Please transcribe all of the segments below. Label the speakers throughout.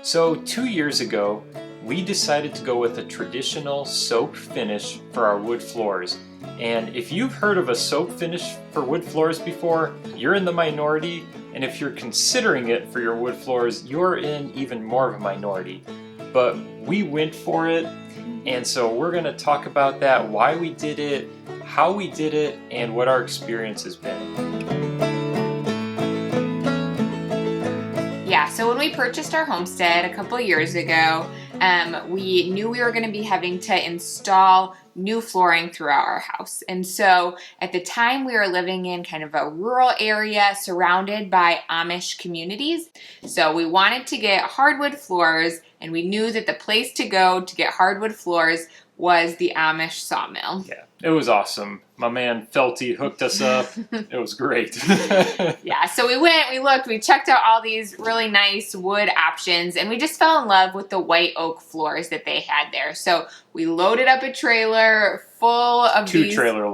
Speaker 1: So 2 years ago, we decided to go with a traditional soap finish for our wood floors. And if you've heard of a soap finish for wood floors before, you're in the minority. And if you're considering it for your wood floors, you're in even more of a minority. But we went for it. And so we're going to talk about that, why we did it, how we did it, and what our experience has been.
Speaker 2: Yeah, so when we purchased our homestead a couple years ago, we knew we were going to be having to install new flooring throughout our house. And so at the time we were living in kind of a rural area surrounded by Amish communities. So we wanted to get hardwood floors, and we knew that the place to go to get hardwood floors was the Amish sawmill.
Speaker 1: Yeah, it was awesome. My man Felty hooked us up. It was great.
Speaker 2: Yeah, so we went, we looked, we checked out all these really nice wood options, and we just fell in love with the white oak floors that they had there. So we loaded up a trailer full of
Speaker 1: two trailer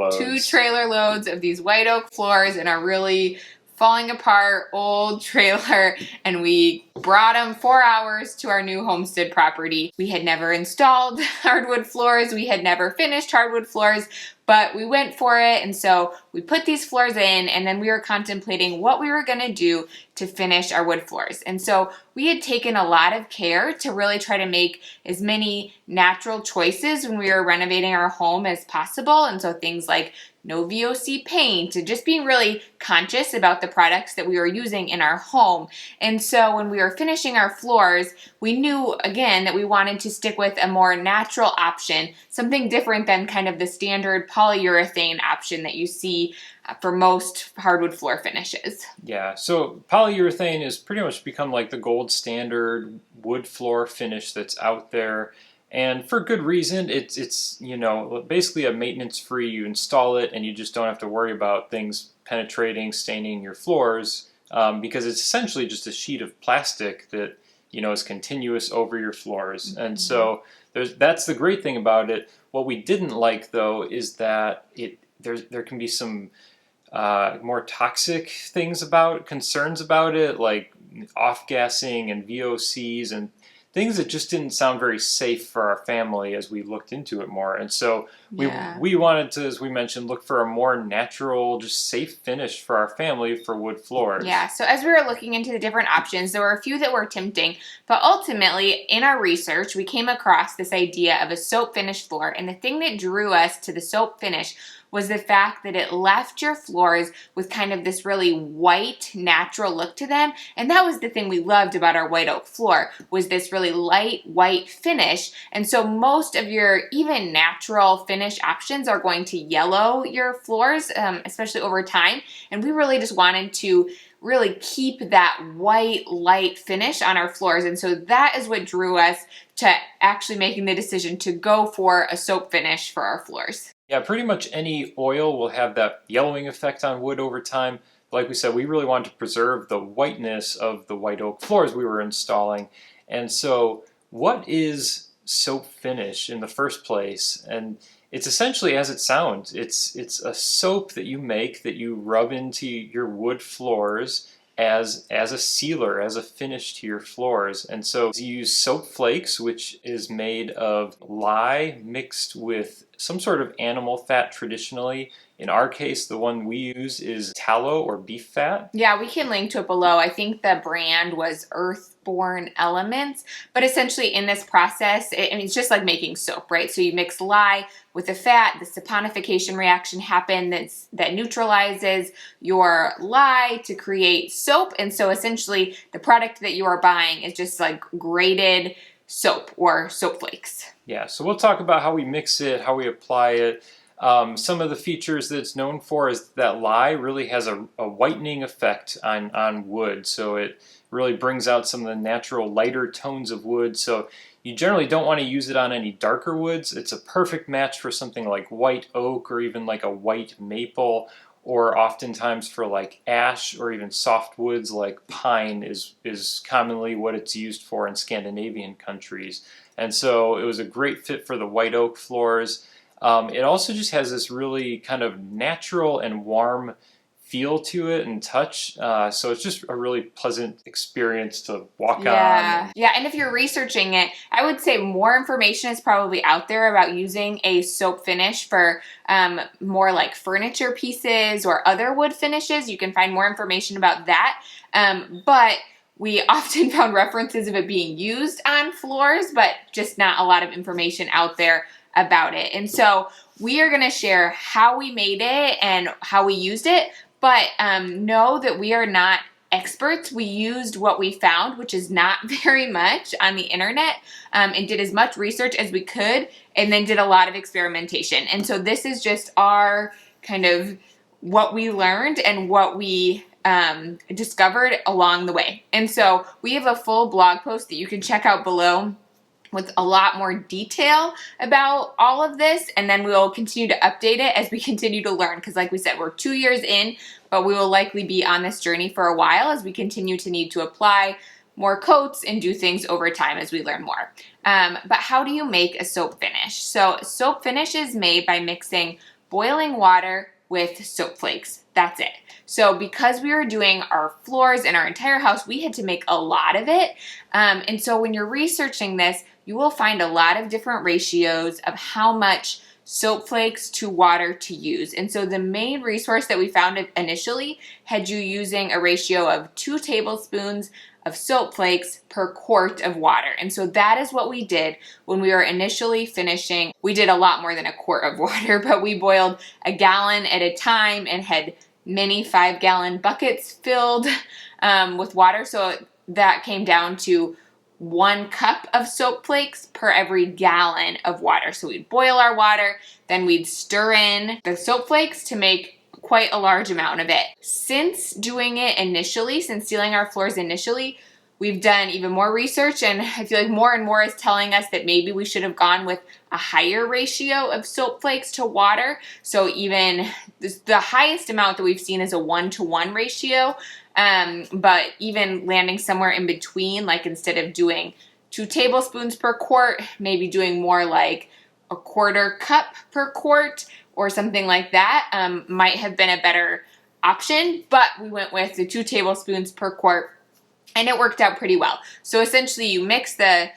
Speaker 1: loads
Speaker 2: of these white oak floors in a really falling apart old trailer, and we brought them 4 hours to our new homestead property. We had never installed hardwood floors, we had never finished hardwood floors, but we went for it. And so we put these floors in, and then we were contemplating what we were going to do to finish our wood floors. And so we had taken a lot of care to really try to make as many natural choices when we were renovating our home as possible. And so things like no VOC paint, and just being really conscious about the products that we were using in our home. And so when we were finishing our floors, we knew again that we wanted to stick with a more natural option, something different than kind of the standard polyurethane option that you see for most hardwood floor finishes.
Speaker 1: Yeah, so polyurethane has pretty much become like the gold standard wood floor finish that's out there. And for good reason. It's basically a maintenance free. You install it and you just don't have to worry about things penetrating, staining your floors, because it's essentially just a sheet of plastic that is continuous over your floors. Mm-hmm. And so that's the great thing about it. What we didn't like though is that there can be some more toxic concerns about it, like off-gassing and VOCs and things that just didn't sound very safe for our family as we looked into it more. And so we wanted to, as we mentioned, look for a more natural, just safe finish for our family for wood floors.
Speaker 2: Yeah, so as we were looking into the different options, there were a few that were tempting, but ultimately in our research, we came across this idea of a soap finish floor. And the thing that drew us to the soap finish was the fact that it left your floors with kind of this really white, natural look to them. And that was the thing we loved about our white oak floor, was this really light white finish. And so most of your even natural finish options are going to yellow your floors, especially over time. And we really just wanted to really keep that white light finish on our floors. And so that is what drew us to actually making the decision to go for a soap finish for our floors.
Speaker 1: Yeah, pretty much any oil will have that yellowing effect on wood over time. Like we said, we really wanted to preserve the whiteness of the white oak floors we were installing. And so what is soap finish in the first place? And it's essentially as it sounds. It's a soap that you make that you rub into your wood floors as a sealer, as a finish to your floors. And so you use soap flakes, which is made of lye mixed with some sort of animal fat traditionally. In our case, the one we use is tallow or beef fat.
Speaker 2: Yeah, we can link to it below. I think the brand was Earthborn Elements, but essentially in this process, it's just like making soap, right? So you mix lye with the fat, the saponification reaction happens that neutralizes your lye to create soap. And so essentially the product that you are buying is just like grated soap or soap flakes.
Speaker 1: Yeah, so we'll talk about how we mix it, how we apply it. Some of the features that it's known for is that lye really has a whitening effect on wood. So it really brings out some of the natural lighter tones of wood. So you generally don't want to use it on any darker woods. It's a perfect match for something like white oak or even like a white maple, or oftentimes for like ash or even soft woods like pine is commonly what it's used for in Scandinavian countries. And so it was a great fit for the white oak floors. It also just has this really kind of natural and warm feel to it and touch. So it's just a really pleasant experience to walk on.
Speaker 2: Yeah, and if you're researching it, I would say more information is probably out there about using a soap finish for more like furniture pieces or other wood finishes. You can find more information about that. But we often found references of it being used on floors, but just not a lot of information out there about it. And so we are going to share how we made it and how we used it, but know that we are not experts. We used what we found, which is not very much on the internet, and did as much research as we could, and then did a lot of experimentation. And so this is just our kind of what we learned and what we discovered along the way. And so we have a full blog post that you can check out below with a lot more detail about all of this, and then we'll continue to update it as we continue to learn, because like we said, we're 2 years in, but we will likely be on this journey for a while as we continue to need to apply more coats and do things over time as we learn more. But how do you make a soap finish? So soap finish is made by mixing boiling water with soap flakes. That's it. So because we were doing our floors in our entire house, we had to make a lot of it. And so when you're researching this, you will find a lot of different ratios of how much soap flakes to water to use. And so the main resource that we found initially had you using a ratio of 2 tablespoons of soap flakes per quart of water. And so that is what we did when we were initially finishing. We did a lot more than a quart of water, but we boiled a gallon at a time and had many 5-gallon buckets filled with water. So that came down to 1 cup of soap flakes per every gallon of water. So we'd boil our water, then we'd stir in the soap flakes to make quite a large amount of it. Since doing it initially, since sealing our floors initially, we've done even more research, and I feel like more and more is telling us that maybe we should have gone with a higher ratio of soap flakes to water. So even the highest amount that we've seen is a 1-to-1 ratio, but even landing somewhere in between, like instead of doing 2 tablespoons per quart, maybe doing more like a 1/4 cup per quart or something like that, might have been a better option. But we went with the 2 tablespoons per quart, and it worked out pretty well. So essentially you mix the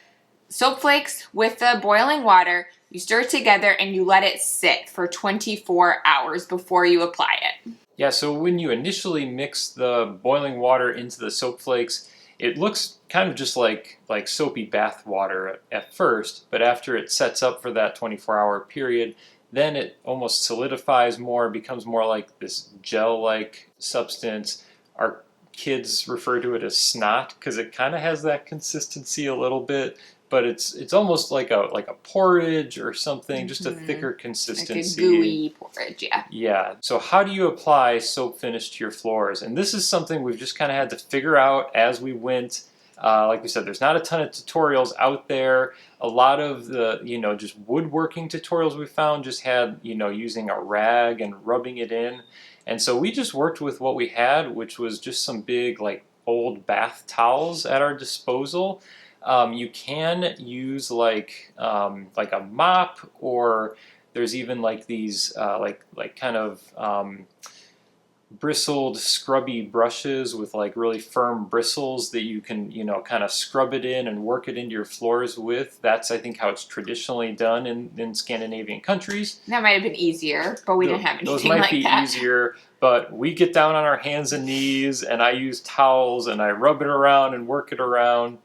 Speaker 2: soap flakes with the boiling water, you stir it together, and you let it sit for 24 hours before you apply it.
Speaker 1: Yeah, so when you initially mix the boiling water into the soap flakes, it looks kind of just like soapy bath water at first, but after it sets up for that 24-hour period, then it almost solidifies more, becomes more like this gel-like substance. Our kids refer to it as snot because it kind of has that consistency a little bit, but it's almost like a porridge or something, just a thicker consistency.
Speaker 2: Like a gooey porridge, yeah.
Speaker 1: Yeah. So how do you apply soap finish to your floors? And this is something we've just kind of had to figure out as we went. Like we said, there's not a ton of tutorials out there. A lot of the, just woodworking tutorials we found just had, using a rag and rubbing it in. And so we just worked with what we had, which was just some big, old bath towels at our disposal. You can use like a mop, or there's even these kind of bristled scrubby brushes with really firm bristles that you can kind of scrub it in and work it into your floors with. That's, I think, how it's traditionally done in Scandinavian countries.
Speaker 2: That might have been easier, but we didn't have anything like that.
Speaker 1: Those might be easier, but we get down on our hands and knees, and I use towels and I rub it around and work it around.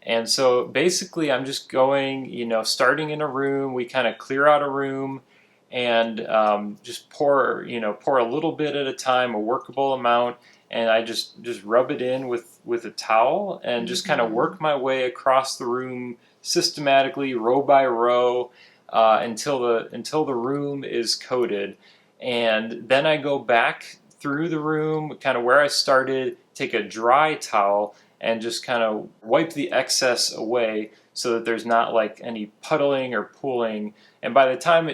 Speaker 1: And so basically I'm just going, starting in a room, we kind of clear out a room and just pour a little bit at a time, a workable amount, and I just rub it in with a towel and just kind of work my way across the room systematically, row by row, until the room is coated. And then I go back through the room, kind of where I started, take a dry towel, and just kind of wipe the excess away so that there's not any puddling or pooling. And by the time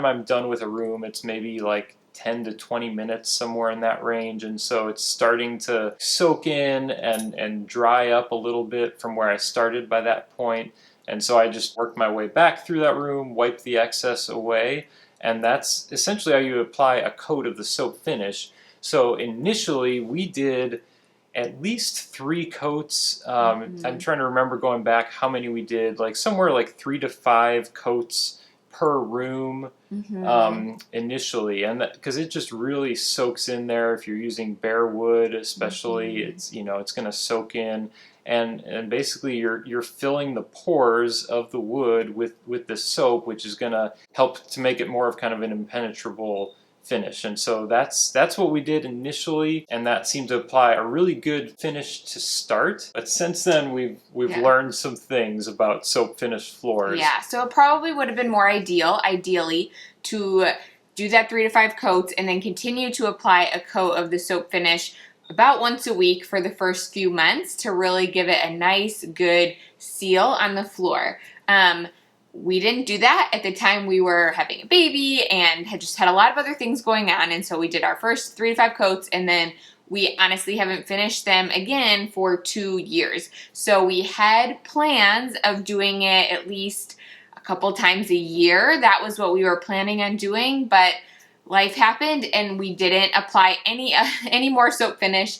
Speaker 1: I'm done with a room, it's maybe 10 to 20 minutes, somewhere in that range. And so it's starting to soak in and dry up a little bit from where I started by that point. And so I just work my way back through that room, wipe the excess away. And that's essentially how you apply a coat of the soap finish. So initially we did at least 3 coats. I'm trying to remember going back how many we did, like somewhere like 3 to 5 coats per room initially, and because it just really soaks in there. If you're using bare wood especially, it's it's going to soak in, and basically you're filling the pores of the wood with the soap, which is going to help to make it more of kind of an impenetrable finish. And so that's what we did initially, and that seemed to apply a really good finish to start. But since then we've learned some things about soap finished floors.
Speaker 2: Yeah, so it probably would have been more ideally to do that 3 to 5 coats and then continue to apply a coat of the soap finish about once a week for the first few months to really give it a nice, good seal on the floor. We didn't do that at the time. We were having a baby and had just had a lot of other things going on, and so we did our first 3 to 5 coats, and then we honestly haven't finished them again for 2 years. So we had plans of doing it at least a couple times a year. That was what we were planning on doing, but life happened and we didn't apply any more soap finish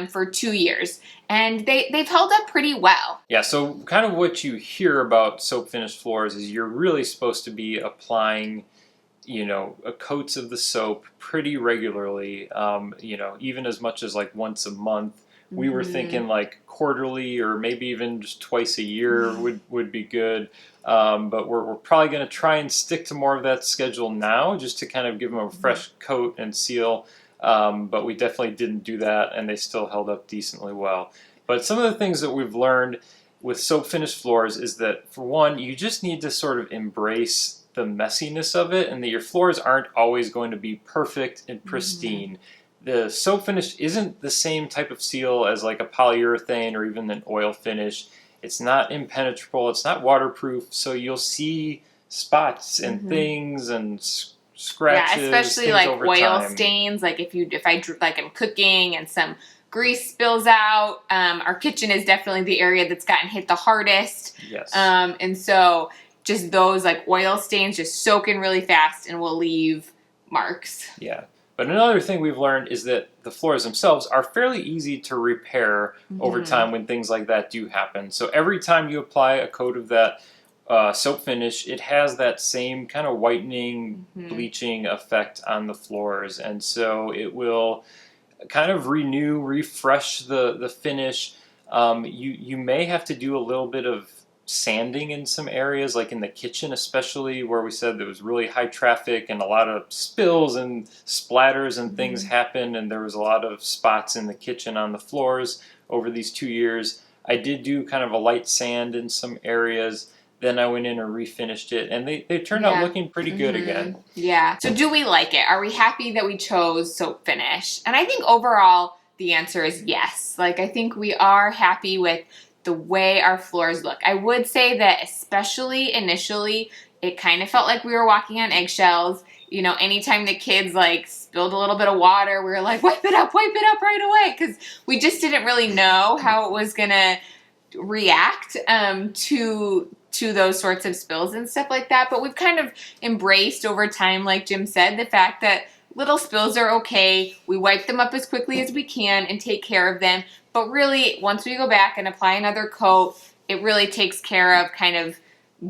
Speaker 2: for 2 years. And they've held up pretty well.
Speaker 1: Yeah, so kind of what you hear about soap finished floors is you're really supposed to be applying, coats of the soap pretty regularly, even as much as like once a month. We were thinking like quarterly or maybe even just twice a year would be good. But we're probably going to try and stick to more of that schedule now, just to kind of give them a fresh coat and seal. But we definitely didn't do that, and they still held up decently well. But some of the things that we've learned with soap finished floors is that, for one, you just need to sort of embrace the messiness of it, and that your floors aren't always going to be perfect and pristine. The soap finish isn't the same type of seal as like a polyurethane or even an oil finish. It's not impenetrable, it's not waterproof, so you'll see spots and things and scratches.
Speaker 2: Yeah, especially like oil stains. Like if I'm cooking and some grease spills out. Our kitchen is definitely the area that's gotten hit the hardest.
Speaker 1: Yes.
Speaker 2: And so just those like oil stains just soak in really fast and will leave marks.
Speaker 1: Yeah. But another thing we've learned is that the floors themselves are fairly easy to repair over time when things like that do happen. So every time you apply a coat of that soap finish, it has that same kind of whitening, bleaching effect on the floors. And so it will kind of refresh the finish. You may have to do a little bit of sanding in some areas, like in the kitchen especially, where we said there was really high traffic and a lot of spills and splatters and things happened, and there was a lot of spots in the kitchen on the floors over these 2 years. I did do kind of a light sand in some areas. Then I went in and refinished it, and they turned out looking pretty good again.
Speaker 2: Yeah. So do we like it? Are we happy that we chose soap finish? And I think overall the answer is yes. Like, I think we are happy with the way our floors look. I would say that especially initially, it kind of felt like we were walking on eggshells. You know, anytime the kids like spilled a little bit of water, we were like, wipe it up right away, because we just didn't really know how it was gonna react to those sorts of spills and stuff like that. But we've kind of embraced over time, like Jim said, the fact that little spills are okay. We wipe them up as quickly as we can and take care of them. But really, once we go back and apply another coat, it really takes care of kind of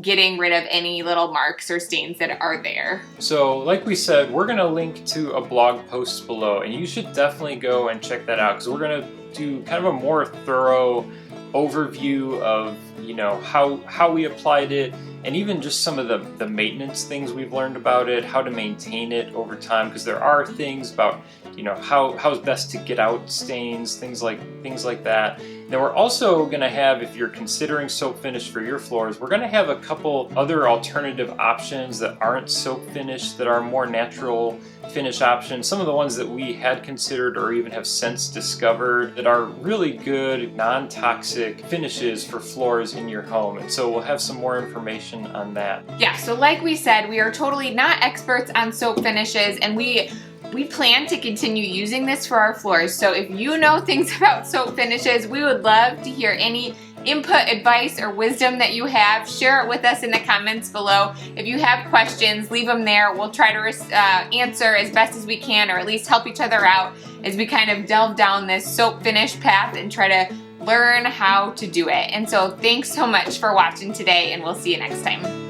Speaker 2: getting rid of any little marks or stains that are there.
Speaker 1: So like we said, we're going to link to a blog post below, and you should definitely go and check that out, because we're going to do kind of a more thorough overview of, you know, how we applied it, and even just some of the maintenance things we've learned about it, how to maintain it over time, because there are things about, you know, how's best to get out stains, things like that. Then we're also going to have, if you're considering soap finish for your floors, we're going to have a couple other alternative options that aren't soap finish, that are more natural finish options. Some of the ones that we had considered or even have since discovered that are really good non-toxic finishes for floors in your home. And so we'll have some more information on that.
Speaker 2: Yeah, so like we said, we are totally not experts on soap finishes, and we plan to continue using this for our floors. So if you know things about soap finishes, we would love to hear any input, advice, or wisdom that you have, share it with us in the comments below. If you have questions, leave them there. We'll try to answer as best as we can, or at least help each other out as we kind of delve down this soap finish path and try to learn how to do it. And so thanks so much for watching today, and we'll see you next time.